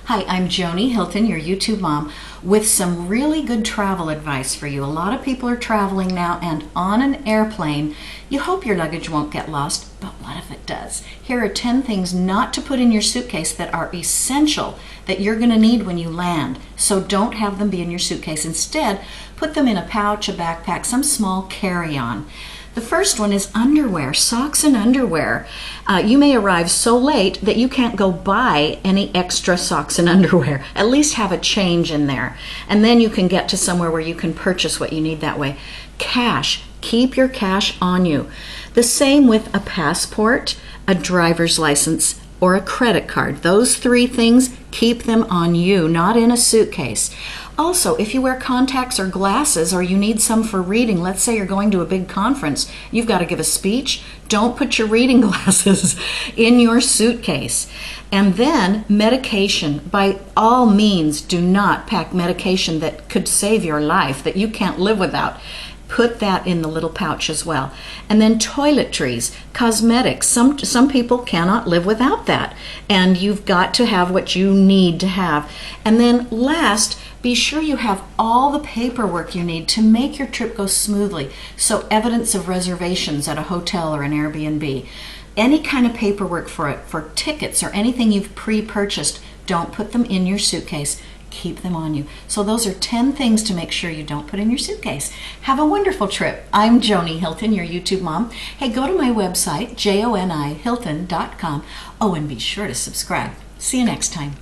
Hi, I'm Joni Hilton, your YouTube mom, with some really good travel advice for you. A lot of people are traveling now, and on an airplane, you hope your luggage won't get lost, but what if it does? Here are 10 things not to put in your suitcase that are essential that you're going to need when you land. So don't have them be in your suitcase. Instead, put them in a pouch, a backpack, some small carry-on. The first one is underwear, socks and underwear. You may arrive so late that you can't go buy any extra socks and underwear. At least have a change in there. And then you can get to somewhere where you can purchase what you need that way. Cash. Keep your cash on you. The same with a passport, a driver's license, or a credit card. Those three things, keep them on you, not in a suitcase. Also, if you wear contacts or glasses or you need some for reading, let's say you're going to a big conference, you've got to give a speech, don't put your reading glasses in your suitcase. And then medication. By all means, do not pack medication that could save your life, that you can't live without. Put that in the little pouch as well. And then toiletries, cosmetics. Some people cannot live without that. And you've got to have what you need to have. And then last, be sure you have all the paperwork you need to make your trip go smoothly. So evidence of reservations at a hotel or an Airbnb. Any kind of paperwork for tickets or anything you've pre-purchased, don't put them in your suitcase. Keep them on you. So those are 10 things to make sure you don't put in your suitcase. Have a wonderful trip. I'm Joni Hilton, your YouTube mom. Hey, go to my website, jonihilton.com. Oh, and be sure to subscribe. See you next time.